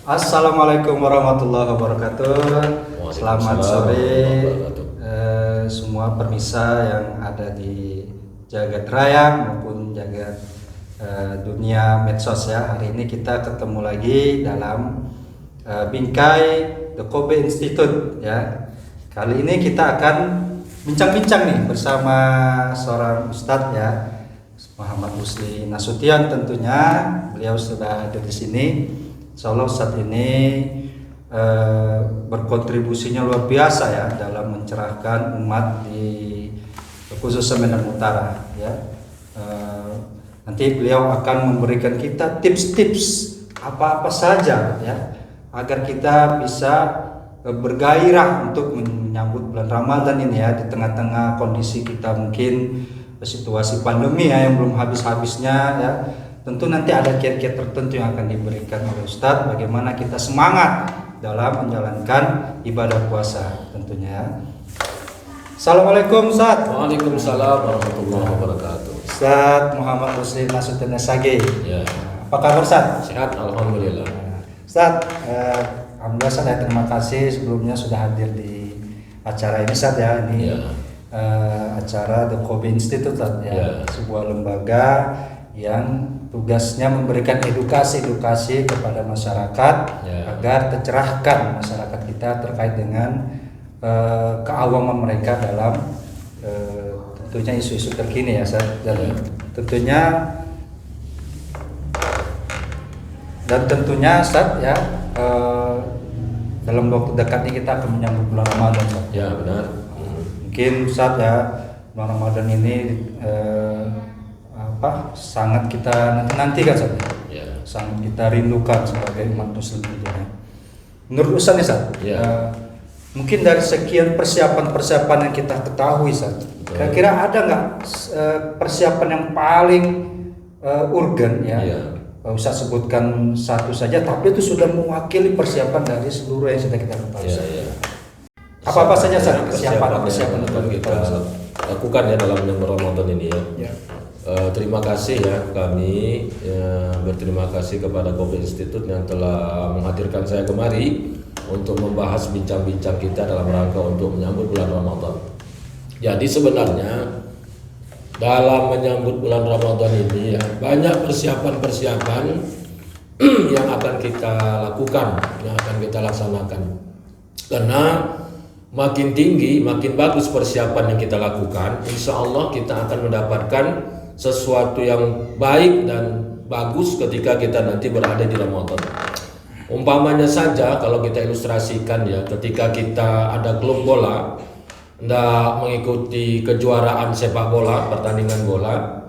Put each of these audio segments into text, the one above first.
Assalamualaikum warahmatullahi wabarakatuh. Selamat sore semua permisa yang ada di jagat raya maupun jagat dunia medsos ya. Hari ini kita ketemu lagi dalam bingkai The Kobe Institute ya. Kali ini kita akan bincang-bincang nih bersama seorang ustadz ya, Muhammad Rusli Nasution tentunya. Beliau sudah ada di sini. Insya Allah saat ini berkontribusinya luar biasa ya dalam mencerahkan umat di khususnya Medan Utara ya. Nanti beliau akan memberikan kita tips-tips apa-apa saja ya agar kita bisa bergairah untuk menyambut bulan Ramadan ini ya, di tengah-tengah kondisi kita mungkin situasi pandemi ya yang belum habis-habisnya ya. Tentu nanti ada kiat-kiat tertentu yang akan diberikan oleh Ustadz bagaimana kita semangat dalam menjalankan ibadah puasa tentunya ya. Assalamualaikum Ustadz. Waalaikumsalam warahmatullahi wabarakatuh. Ustadz Muhammad Rusli Nasution SAG. Ya. Apa kabar Ustadz? Sehat alhamdulillah. Ustadz, alhamdulillah saya terima kasih sebelumnya sudah hadir di acara ini Ustadz ya. Ini Ya. Acara The Kobe Institute Ustadz ya. Ya. Sebuah lembaga yang tugasnya memberikan edukasi kepada masyarakat Ya. agar tercerahkan masyarakat kita terkait dengan keawaman mereka dalam tentunya isu-isu terkini ya dan tentunya Ustaz ya dalam waktu dekat ini kita akan menyambut bulan Ramadan Ustaz. Ya benar. Mungkin Ustaz ya bulan Ramadan ini sangat kita nantikan Ustaz. Ya. Sangat kita rindukan sebagai umat muslim gitu ya. Menurut Ustaz nih Ustaz, Ya. Mungkin dari sekian persiapan yang kita ketahui Ustaz, kira-kira ada nggak persiapan yang paling urgen ya? Ya. Ustaz sebutkan satu saja, tapi itu sudah mewakili persiapan dari seluruh yang sudah kita ketahui. Ya, ya. Apa saja Ustaz persiapan yang akan kita lakukan ya dalam menyambut Ramadan ini ya. Ya. Terima kasih ya, kami berterima kasih kepada Kobe Institute yang telah menghadirkan saya kemari untuk membahas bincang-bincang kita dalam rangka untuk menyambut bulan Ramadan. Jadi sebenarnya dalam menyambut bulan Ramadan ini ya, banyak persiapan-persiapan yang akan kita lakukan, yang akan kita laksanakan. Karena makin tinggi, makin bagus persiapan yang kita lakukan, insya Allah kita akan mendapatkan sesuatu yang baik dan bagus ketika kita nanti berada di Ramadan. Umpamanya saja kalau kita ilustrasikan ya, ketika kita ada klub bola hendak mengikuti kejuaraan sepak bola, pertandingan bola,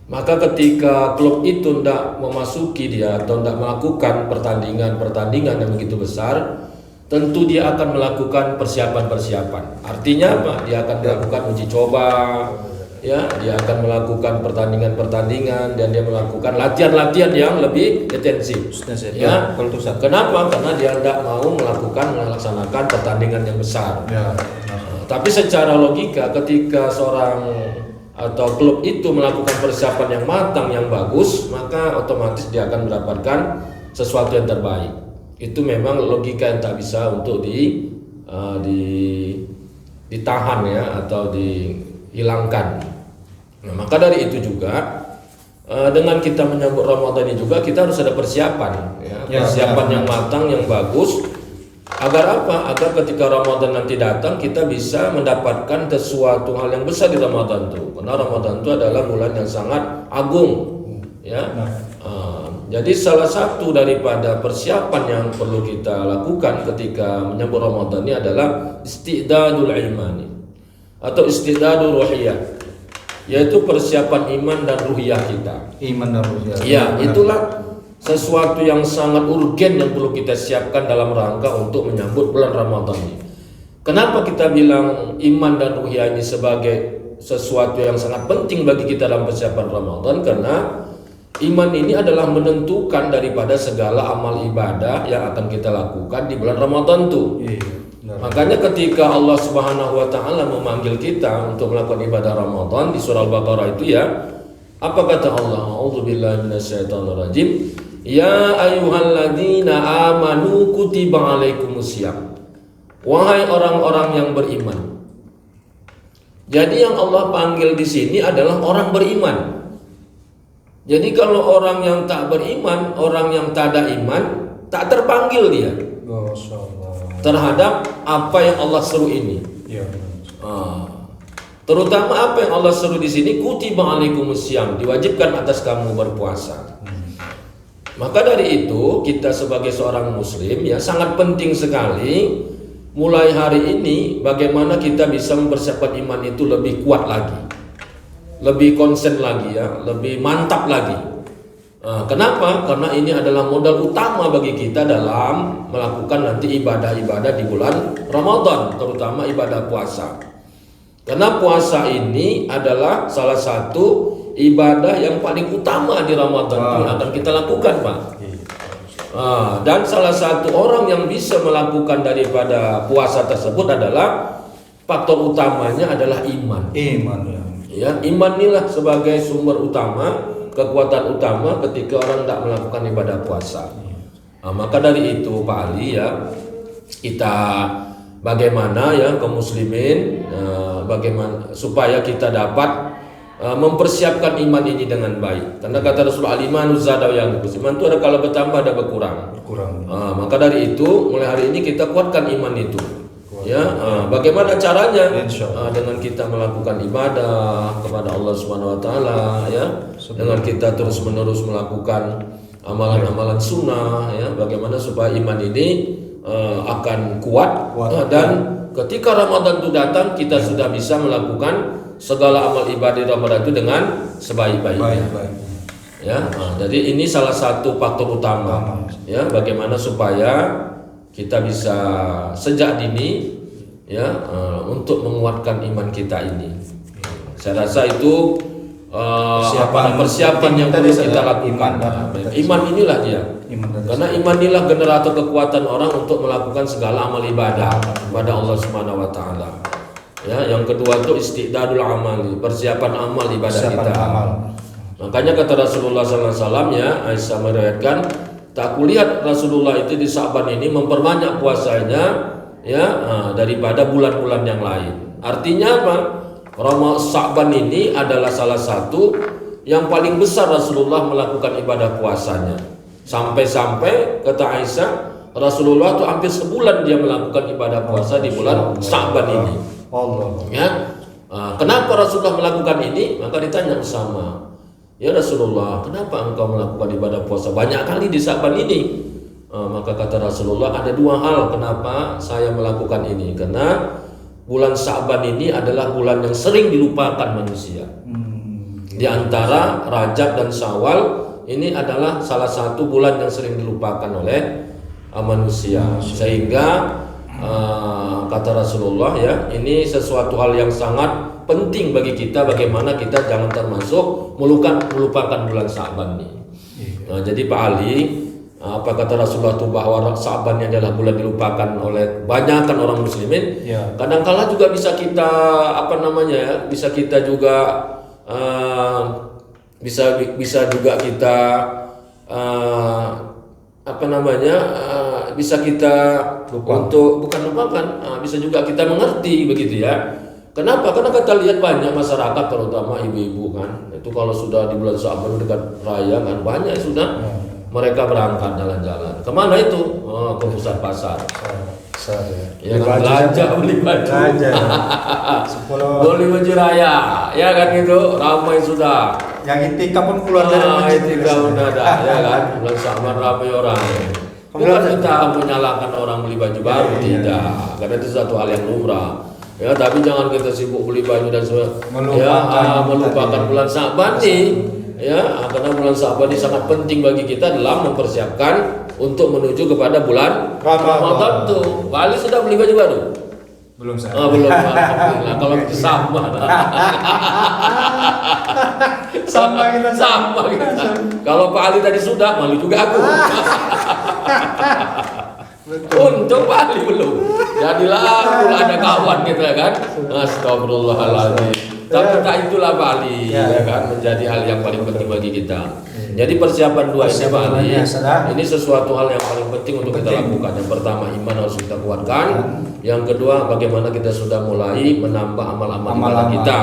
maka ketika klub itu hendak memasuki dia atau hendak melakukan pertandingan yang begitu besar, tentu dia akan melakukan persiapan-persiapan. Artinya apa? Dia akan melakukan uji coba, ya, dia akan melakukan pertandingan dan dia melakukan latihan-latihan yang lebih intensif. Ya, kenapa? Karena dia tidak mau melaksanakan pertandingan yang besar. Ya. Tapi secara logika, ketika seorang atau klub itu melakukan persiapan yang matang, yang bagus, maka otomatis dia akan mendapatkan sesuatu yang terbaik. Itu memang logika yang tak bisa untuk ditahan ya atau dihilangkan. Nah, maka dari itu juga dengan kita menyambut Ramadan ini juga kita harus ada persiapan ya, persiapan yang matang, yang bagus. Agar apa? Agar ketika Ramadan nanti datang kita bisa mendapatkan sesuatu hal yang besar di Ramadan itu. Karena Ramadan itu adalah bulan yang sangat agung ya. Jadi salah satu daripada persiapan yang perlu kita lakukan ketika menyambut Ramadan ini adalah istidadul imani atau istidadul ruhiyah, yaitu persiapan iman dan ruhiyah kita. Iman dan ruhiyah. Ya, itulah sesuatu yang sangat urgen yang perlu kita siapkan dalam rangka untuk menyambut bulan Ramadan ini. Kenapa kita bilang iman dan ruhiyah ini sebagai sesuatu yang sangat penting bagi kita dalam persiapan Ramadan? Karena iman ini adalah menentukan daripada segala amal ibadah yang akan kita lakukan di bulan Ramadan itu. Makanya ketika Allah Subhanahu wa taala memanggil kita untuk melakukan ibadah Ramadan di surah Al-Baqarah itu ya, apa kata Allah? A'udzubillahi minasyaitonirrajim. Ya ayyuhalladzina amanu kutiba alaikumusiyam. Wahai orang-orang yang beriman. Jadi yang Allah panggil di sini adalah orang beriman. Jadi kalau orang yang tak beriman, orang yang tak ada iman, tak terpanggil dia terhadap apa yang Allah seru ini. Ya. Terutama apa yang Allah seru di sini, kutiba alaikumusiyam, diwajibkan atas kamu berpuasa. Maka dari itu kita sebagai seorang muslim ya sangat penting sekali mulai hari ini bagaimana kita bisa mempersiapkan iman itu lebih kuat lagi, lebih konsen lagi ya, lebih mantap lagi. Kenapa? Karena ini adalah modal utama bagi kita dalam melakukan nanti ibadah-ibadah di bulan Ramadan, terutama ibadah puasa. Karena puasa ini adalah salah satu ibadah yang paling utama di Ramadan yang akan kita lakukan, Pak. Dan salah satu orang yang bisa melakukan daripada puasa tersebut adalah faktor utamanya adalah iman. Iman ya. Ya, iman inilah sebagai sumber utama, kekuatan utama ketika orang tidak melakukan ibadah puasa. Maka dari itu Pak Ali ya, kita bagaimana ya kaum muslimin bagaimana supaya kita dapat mempersiapkan iman ini dengan baik. Karena kata Rasulullah al-imanu zada yang iman itu ada kalau bertambah ada berkurang. Maka dari itu mulai hari ini kita kuatkan iman itu. Ya, bagaimana caranya? Dengan kita melakukan ibadah kepada Allah Subhanahu wa taala ya. Dengan kita terus-menerus melakukan amalan-amalan sunnah ya. Bagaimana supaya iman ini akan kuat. Dan ketika Ramadan itu datang kita sudah bisa melakukan segala amal ibadah Ramadan itu dengan sebaik-baiknya. Ya, jadi ini salah satu faktor utama ya bagaimana supaya kita bisa sejak dini ya untuk menguatkan iman kita ini. Saya rasa itu persiapan yang perlu kita lakukan. Iman inilah dia. Karena iman inilah generator kekuatan orang untuk melakukan segala amal ibadah kepada Allah Subhanahu wa taala. Ya, yang kedua itu istiqdadul amali, persiapan amal ibadah kita. Makanya kata Rasulullah SAW ya, Aisyah meriwayatkan, tak kulihat Rasulullah itu di Sa'ban ini memperbanyak puasanya ya daripada bulan-bulan yang lain. Artinya apa? Sa'ban ini adalah salah satu yang paling besar Rasulullah melakukan ibadah puasanya. Sampai-sampai kata Aisyah, Rasulullah itu hampir sebulan dia melakukan ibadah puasa di bulan Sa'ban ini. Ya, kenapa Rasulullah melakukan ini? Maka ditanya bersama, ya Rasulullah, kenapa engkau melakukan ibadah puasa banyak kali di Sa'ban ini? Maka kata Rasulullah, ada dua hal kenapa saya melakukan ini. Karena bulan Sa'ban ini adalah bulan yang sering dilupakan manusia. Di antara Rajab dan Syawal ini adalah salah satu bulan yang sering dilupakan oleh manusia. Sehingga kata Rasulullah ya, ini sesuatu hal yang sangat penting bagi kita bagaimana kita jangan termasuk melupakan bulan Sa'ban ini. Jadi Pak Ali, apa kata Rasulullah itu bahwa Sa'ban ini adalah bulan dilupakan oleh banyakkan orang muslimin. Kadang-kala juga bisa kita bisa kita juga bisa juga kita bisa kita untuk bukan lupakan, bisa juga kita mengerti begitu ya. Kenapa? Karena kita lihat banyak masyarakat terutama ibu-ibu kan, itu kalau sudah di bulan Sa'ban dekat raya kan banyak sudah mereka berangkat jalan-jalan. Kemana itu? Ke pusat pasar. Ya kan, beli baju. Beli baju raya, ya kan gitu, ramai sudah. Yang itikaf pun keluar dari masjid. Itikaf udah ada, ya kan. Bulan Sa'ban ramai orang. Bukan kita menyalahkan orang beli baju baru, tidak. Karena itu satu hal yang lumrah. Ya, tapi jangan kita sibuk beli baju dan melupakan bulan Sa'ban nih. Ya, karena bulan Sa'ban ini sangat penting bagi kita dalam mempersiapkan untuk menuju kepada bulan Ramadan tuh. Bali sudah beli baju baru? Belum saya. Belum. Alhamdulillah. Kalau itu sama. Sama kita. Kalau Pak Ali tadi sudah, malu juga aku. Untuk Pak Ali belum. Jadilah aku ada kawan kita kan. Astagfirullahaladzim. Tapi tak itulah Pak Ali, ya kan, menjadi hal yang paling penting bagi kita. Jadi persiapan dua ini Pak Ali, ini sesuatu hal yang paling penting untuk kita lakukan. Yang pertama, iman harus kita kuatkan. Yang kedua, bagaimana kita sudah mulai menambah amal-amal ibadah kita,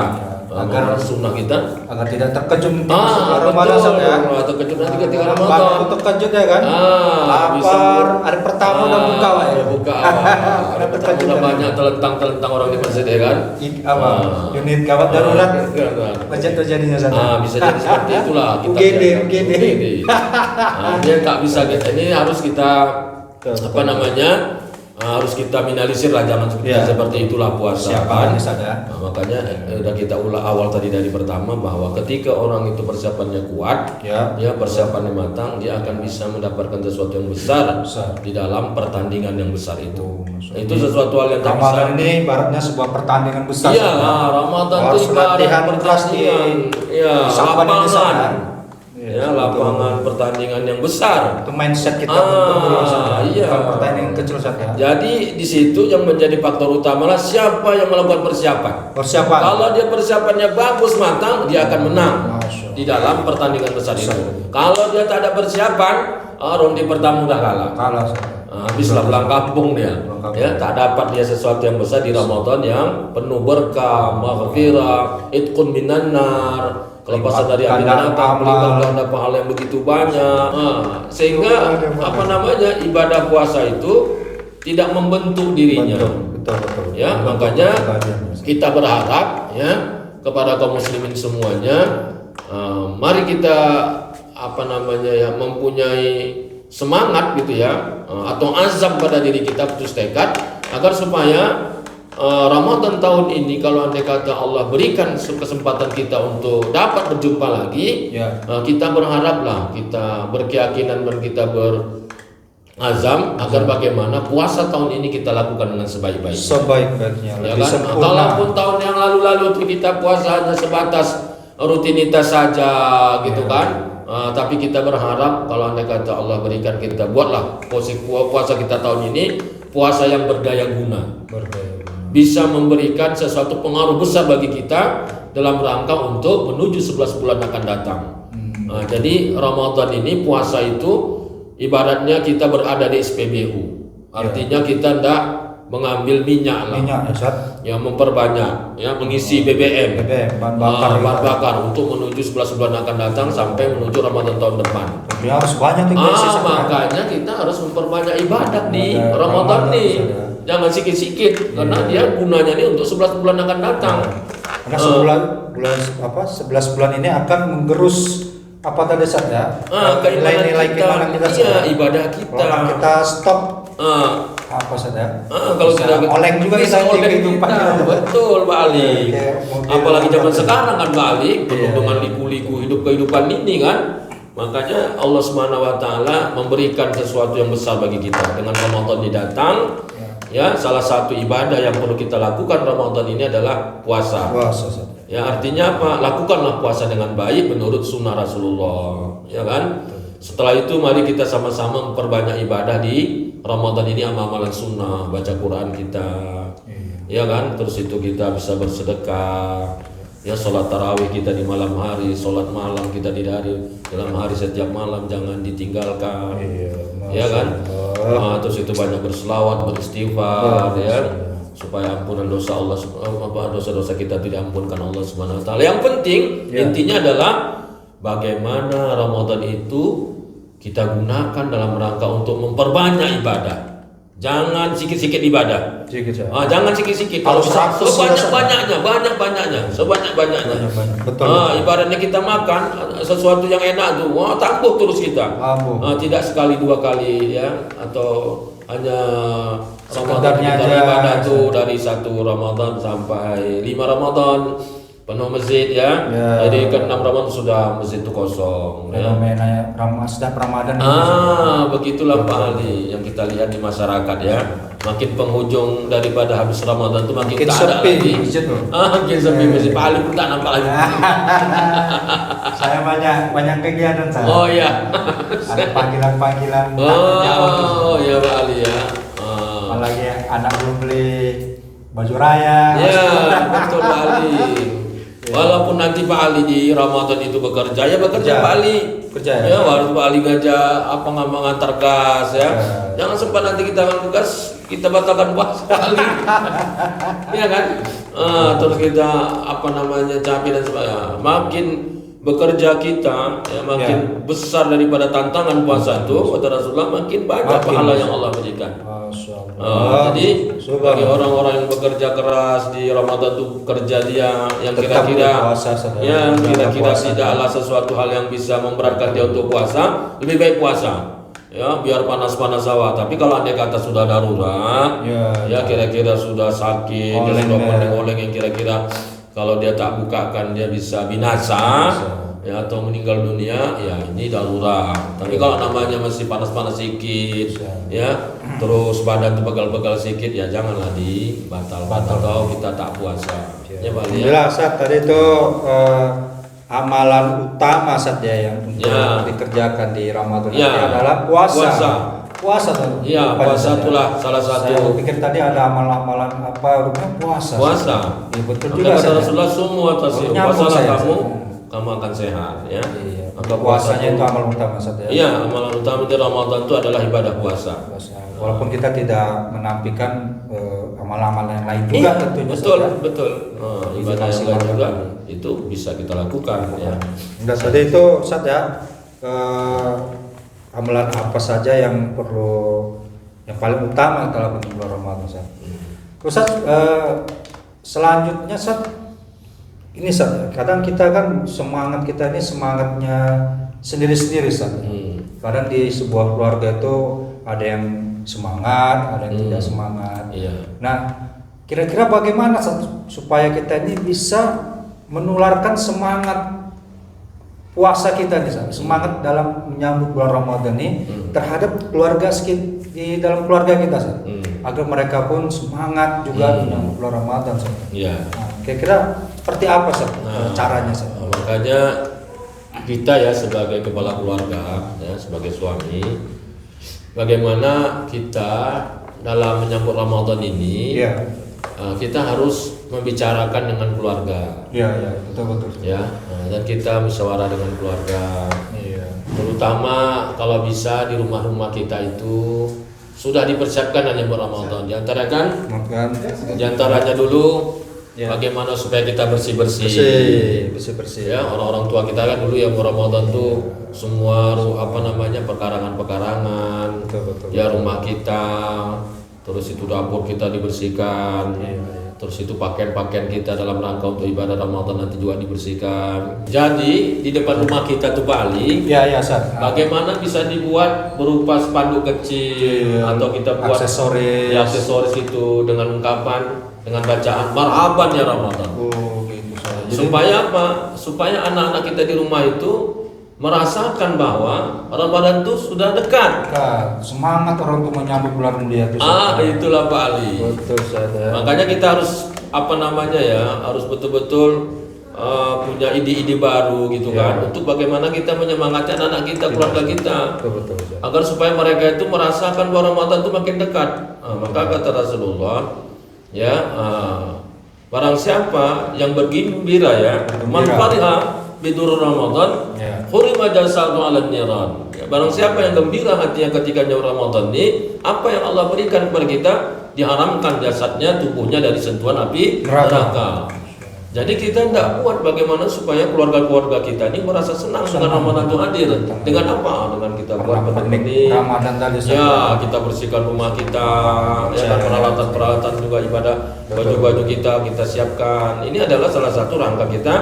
agar sunnah kita, agar tidak terkejut Ramadan ya. Terkejut nanti ketika Ramadan. Terkejut ya kan. Lapar, hari pertama udah buka Pak ya. Buka. Hari pertama udah banyak telentang orang di masjid ya kan. Unit gawat darurat. Macet terjadinya sana. Bisa jadi seperti itulah kita. UGD. Dia tak bisa gitu. Ini harus kita harus kita minimalisir lah, jangan seperti itulah puasa kan. Makanya udah kita ulang awal tadi dari pertama bahwa ketika orang itu persiapannya kuat, dia persiapannya matang, dia akan bisa mendapatkan sesuatu yang besar di dalam pertandingan yang besar itu. Itu sesuatu hal yang tak bisa. Ramadan ini ibaratnya sebuah pertandingan besar. Iya, Ramadan itu ibarat pertandingan. Iya, lapangan. Ya, lapangan pertandingan yang besar. Itu mindset kita untuk pertandingan kecil saja. Jadi di situ yang menjadi faktor utama lah siapa yang melakukan persiapan. Kalau dia persiapannya bagus matang, dia akan menang di dalam pertandingan besar itu. Kalau dia tak ada persiapan, ronde pertama udah kalah. Habislah pulang kampung dia. Ya, tak dapat dia sesuatu yang besar di Ramadan yang penuh berkah, maghfirah, itqun minan nar. Kelepasan dari api neraka, melibat ganda pahala yang begitu banyak. Sehingga ibadah puasa itu tidak membentuk dirinya. Betul. Ya, makanya kita berharap ya kepada kaum muslimin semuanya, mari kita mempunyai semangat gitu ya, atau azam pada diri kita, putus tekad agar supaya Ramadan tahun ini kalau andai kata Allah berikan kesempatan kita untuk dapat berjumpa lagi, kita berharaplah, kita berkeyakinan dan kita berazam agar bagaimana puasa tahun ini kita lakukan dengan sebaik-baiknya. Ya kan? Kalaupun tahun yang lalu-lalu itu kita puasa hanya sebatas rutinitas saja gitu kan. Tapi kita berharap kalau andai kata Allah berikan kita, buatlah puasa kita tahun ini puasa yang berdaya guna. Bisa memberikan sesuatu pengaruh besar bagi kita dalam rangka untuk menuju 11 bulan akan datang. Jadi Ramadan ini puasa itu ibaratnya kita berada di SPBU. Artinya kita tidak mengambil minyak ya memperbanyak ya, mengisi BBM bahan bakar untuk menuju 11 bulan akan datang sampai menuju Ramadan tahun depan. Harus banyak makanya kita harus memperbanyak ibadah di Ramadan nih. Jangan sikit-sikit karena dia gunanya ini untuk 11 bulan akan datang. Karena 11 bulan ini akan menggerus tadi saja nilai-nilai keimanan kita, ibadah kita. Kalau kita stop kalau kita oleng juga kita kehidupan kita. Betul Pak Ali. Apalagi zaman sekarang kan Pak Ali penuh dengan liku-liku kehidupan ini kan. Makanya Allah Subhanahu wa taala memberikan sesuatu yang besar bagi kita dengan Ramadan ini datang. Ya, salah satu ibadah yang perlu kita lakukan Ramadan ini adalah puasa. Ya, artinya apa? Lakukanlah puasa dengan baik menurut sunnah Rasulullah, ya kan? Setelah itu mari kita sama-sama memperbanyak ibadah di Ramadan ini, amalan sunnah, baca Quran kita, ya kan? Terus itu kita bisa bersedekah, ya sholat tarawih kita di malam hari, sholat malam kita di dalam hari setiap malam jangan ditinggalkan, ya kan? Terus itu banyak berselawat, beristighfar, ya, supaya ampunan dosa Allah, dosa-dosa kita tidak ampunkan Allah Subhanahu wa taala. Yang penting intinya adalah bagaimana Ramadan itu kita gunakan dalam rangka untuk memperbanyak ibadah. Jangan sikit-sikit ibadah. Jangan sikit-sikit. Kalau bisa sebanyak-banyaknya. Betul. Ibaratnya kita makan sesuatu yang enak tuh, tambah terus kita. Tidak sekali dua kali ya, atau hanya Ramadan kita ibadah tuh dari 1 Ramadan sampai 5 Ramadan penuh masjid ya. Jadi ke-6 Ramadan sudah masjid itu kosong. Fenomena setiap Ramadan. Begitulah Pak Ali yang kita lihat di masyarakat ya. Makin penghujung daripada habis Ramadan itu makin tak ada lagi. Makin sepi masjid. Pak Ali pun tak nampak lagi. Saya banyak kegiatan saya. Oh iya. Ada panggilan-panggilan. Iya Pak Ali ya. Apalagi anak belum beli baju raya. Ya, betul Pak Ali. Walaupun nanti Pak Ali di Ramadan itu bekerja, ya bekerja Pak Ali. Kerja Ya, waktu Pak Ali ngajak apa ngantar gas ya. Jangan sempat nanti kita ngantar gas, kita batalkan puasa Pak Ali. Iya kan? Terus kita apa namanya capek dan sebagainya. Makin bekerja kita ya makin besar daripada tantangan puasa itu kata Rasulullah, makin banyak pahala yang Allah berikan. Jadi bagi orang-orang yang bekerja keras di Ramadan itu kerja dia yang kira-kira tidaklah sesuatu hal yang bisa memberatkan dia untuk puasa, lebih baik puasa. Ya, biar panas-panas awal. Tapi kalau andai kata sudah darurat, ya kira-kira sudah sakit, dia sudah oleng-oleng yang kira-kira kalau dia tak bukakan dia bisa binasa, ya atau meninggal dunia, ya ini darurat. Tapi kalau namanya masih panas-panas sedikit, ya terus badan tuh pegal-pegal sedikit, ya janganlah batal kalau kita tak puasa. Ya Pak Ali. Jelas tadi itu amalan utama saja yang untuk dikerjakan di Ramadan adalah puasa. Puasa tuh. Iya, puasa itulah salah satu. Saya pikir tadi ada amalan-amalan apa rupanya puasa. Puasa. Ya, betul juga. Kata Rasulullah semua tasih. Puasalah kamu akan sehat ya. Iya. Maka puasanya itu amal utama saja. Iya, amalan utama di Ramadan itu adalah ibadah puasa. Walaupun kita tidak menampilkan amalan-amalan yang lain juga tentunya. Betul. Ibadah yang lain juga itu bisa kita lakukan ya. Enggak tadi itu Ustaz ya. Amalan apa saja yang paling utama kalau di bulan Ramadan Ustaz. Ustaz selanjutnya Ustaz ini Ustaz, kadang kita kan semangat kita ini semangatnya sendiri-sendiri Ustaz. Kadang di sebuah keluarga itu ada yang semangat, ada yang tidak semangat. Nah, kira-kira bagaimana Ustaz, supaya kita ini bisa menularkan semangat puasa kita nih, semangat dalam menyambut bulan Ramadan ini terhadap keluarga di dalam keluarga kita, agar mereka pun semangat juga menyambut bulan Ramadan. Nah, kira-kira seperti apa caranya? Makanya kita ya sebagai kepala keluarga, ya sebagai suami, bagaimana kita dalam menyambut Ramadan ini, kita harus membicarakan dengan keluarga. Betul. Ya, dan kita musyawarah dengan keluarga. Terutama kalau bisa di rumah-rumah kita itu sudah dipersiapkan hanya buat Ramadan. Di antaranya dulu bagaimana supaya kita bersih-bersih. Ya, orang-orang tua kita kan dulu yang Ramadan tuh semua perkarangan-perkarangan. Ya, rumah kita, terus itu dapur kita dibersihkan. Terus itu pakaian-pakaian kita dalam rangka untuk ibadah Ramadan nanti juga dibersihkan. Jadi di depan rumah kita tuh Pak Ali, bagaimana bisa dibuat berupa spanduk kecil atau kita buat aksesoris itu dengan ungkapan, dengan bacaan marhaban ya Ramadan. Supaya apa? Supaya anak-anak kita di rumah itu merasakan bahwa Ramadan itu sudah dekat. Semangat orang untuk menyambut bulan mulia itu. Itulah Pak Ali. Betul saja. Makanya kita harus harus betul-betul punya ide-ide baru gitu kan, untuk bagaimana kita menyemangati anak-anak kita, keluarga kita, agar supaya mereka itu merasakan bahwa Ramadan itu makin dekat. Maka kata Rasulullah, barang siapa yang bergembira ya, man fariha bidur Ramadan, hurima jasadu 'alan niran. Barang siapa yang gembira hatinya ketika nyawa Ramadan ini, apa yang Allah berikan kepada kita, diharamkan jasadnya, tubuhnya dari sentuhan api neraka. Jadi kita tidak buat bagaimana supaya keluarga-keluarga kita ini merasa senang dengan Ramadan itu hadir. Dengan apa? Dengan kita buat benih Ramadan tadi. Ya, kita bersihkan rumah kita, dan peralatan-peralatan juga ibadah, baju-baju kita siapkan. Ini adalah salah satu rangka kita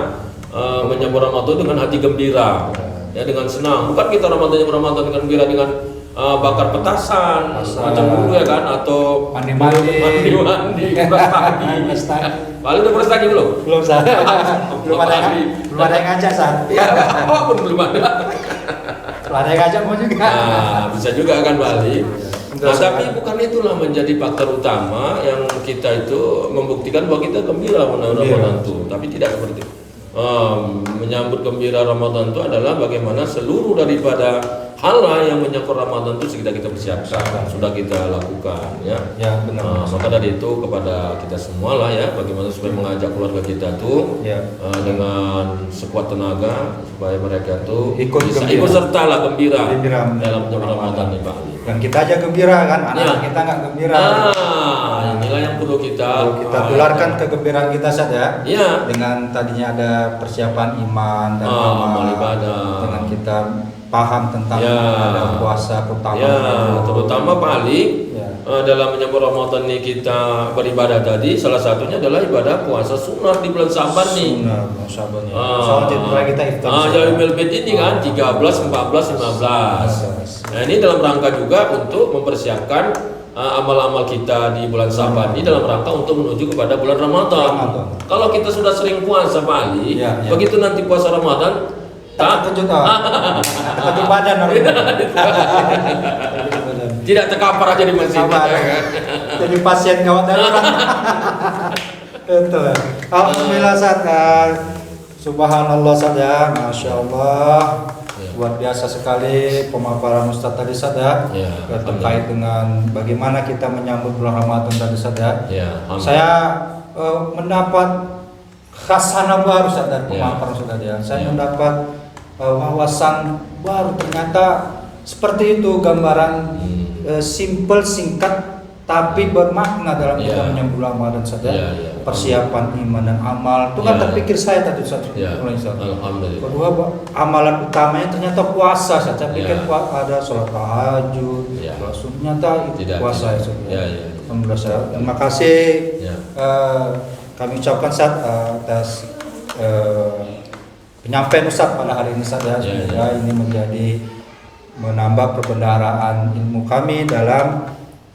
menyambut Ramadan dengan hati gembira, ya dengan senang. Bukan kita Ramadan dengan gembira dengan bakar petasan macam dulu ya kan, atau mandi paling udah beres lagi belum belum ada yang ngajak ya apapun belum ada yang ngajak mau juga. Bisa juga kan Bali. Tapi bukan itulah menjadi faktor utama yang kita itu membuktikan bahwa kita gembira Ramadan itu, tapi tidak seperti itu. Menyambut gembira Ramadan itu adalah bagaimana seluruh daripada hal yang menyangkut Ramadan itu sudah kita persiapkan, sudah kita lakukan ya. Ya, benar. Maka dari itu kepada kita semua lah ya, bagaimana supaya mengajak keluarga kita tuh Ya. dengan sekuat tenaga supaya mereka tuh Ikut bisa gembira. ikut serta lah gembira Gembira dalam Ramadan nih Pak. Dan kita aja gembira kan, anak Ya. kita nggak gembira. Inilah yang perlu kita Tularkan kegembiraan kita saja. Ya. Dengan tadinya ada persiapan iman dan amal ibadah. dengan kita paham tentang ada puasa pertama. Ya, terutama paling Ya. dalam menyambut Ramadan ini kita beribadah tadi, salah satunya adalah ibadah puasa sunnah di bulan Saban nih. Sunnah, Saban ya. Soalnya mulai kita iftar. Yaumul Bid ini kan 13, 14, 15. Nah, ini dalam rangka juga untuk mempersiapkan amal-amal kita di bulan Saban ini dalam rangka untuk menuju kepada bulan Ramadan. Kalau kita sudah sering puasa Pak Ali, Ya, ya. begitu nanti puasa Ramadan Tak terkejut, terkejut badan orang. tidak terkapar aja di masjid. Jadi pasien gawat darurat. Betul. Alhamdulillah Ustaz. Subhanallah saja, masya Allah. Luar biasa sekali pemaparan Ustaz tadi saja terkait dengan bagaimana kita menyambut bulan Ramadan tadi saja. Saya mendapat khasanah baru Ustaz dari pemaparan Ustaz tadi. Saya mendapat wawasan baru, ternyata seperti itu gambaran simple, singkat tapi bermakna dalam kita menyambut Ramadan saja. Persiapan iman dan amal itu kan terpikir saya tadi Ustaz. Alhamdulillah. Kedua, amalan utamanya ternyata puasa. Saya pikir ada sholat tahajud, ternyata itu puasa ya. Alhamdulillah saya. Terima kasih. Kami ucapkan Ustaz atas penyampaian Ustaz pada hari ini saja. Semoga ini menjadi menambah perbendaharaan ilmu kami dalam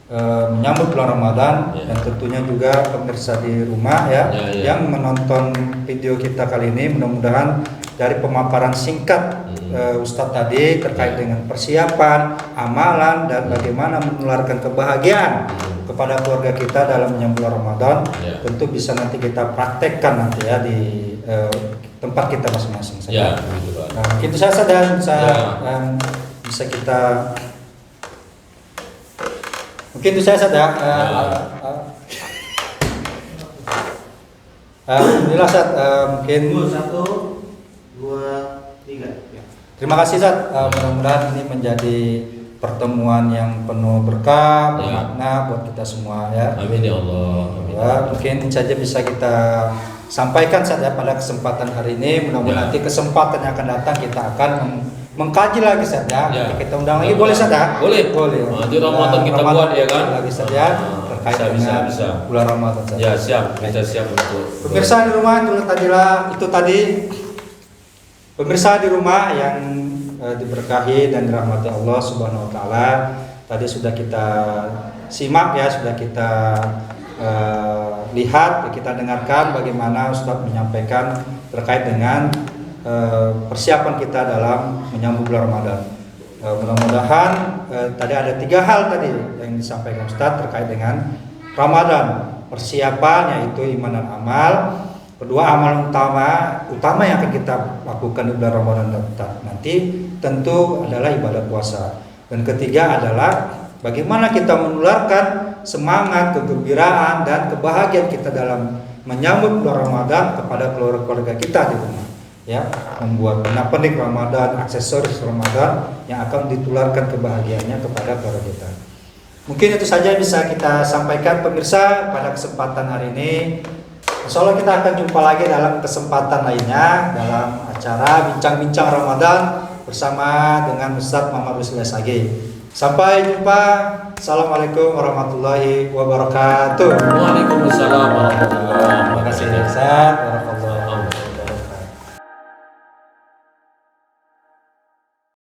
menyambut bulan Ramadan dan tentunya juga pemirsa di rumah yang menonton video kita kali ini, mudah-mudahan dari pemaparan singkat Ustadz tadi terkait dengan persiapan, amalan dan bagaimana menularkan kebahagiaan kepada keluarga kita dalam menyambut bulan Ramadan, tentu bisa nanti kita praktekkan nanti ya di tempat kita masing-masing saja. Nah, itu saja dan bisa kita mungkin itu saya saja. Alhamdulillah Ustaz, mungkin 1, 2, 3. Terima kasih Ustaz. Mudah-mudahan ini menjadi pertemuan yang penuh berkah, bermakna buat kita semua ya. Amin ya Allah. Ya, mungkin saja bisa kita sampaikan saja pada kesempatan hari ini. Mudah-mudahan nanti kesempatan yang akan datang kita akan mengkaji lagi saja. Kita undang lagi boleh saja? Boleh. Di Ramadan kita buat ya kan? Lagi saja terkait dengan bulan Ramadan saja. Ya siap, kita siap untuk. Pemirsa di rumah itu tadi pemirsa di rumah yang diberkahi dan dirahmati Allah Subhanahu wa taala. Tadi sudah kita simak ya, sudah kita lihat, kita dengarkan bagaimana Ustaz menyampaikan terkait dengan persiapan kita dalam menyambut bulan Ramadan. Mudah-mudahan tadi ada 3 hal tadi yang disampaikan Ustaz terkait dengan Ramadan. Persiapan yaitu iman dan amal. Kedua, amal utama yang akan kita lakukan di bulan Ramadan nanti tentu adalah ibadah puasa. Dan ketiga adalah bagaimana kita menularkan semangat, kegembiraan dan kebahagiaan kita dalam menyambut bulan Ramadan kepada keluarga kita di rumah. Ya, membuat pernak-pernik Ramadan, aksesoris Ramadan yang akan ditularkan kebahagiaannya kepada keluarga kita. Mungkin itu saja bisa kita sampaikan pemirsa pada kesempatan hari ini. Insya Allah kita akan jumpa lagi dalam kesempatan lainnya dalam acara Bincang-Bincang Ramadan bersama dengan Ustaz Muhammad Rusli Sage. Sampai jumpa. Assalamualaikum warahmatullahi wabarakatuh. Waalaikumsalam warahmatullahi wabarakatuh. Terima kasih Ustaz.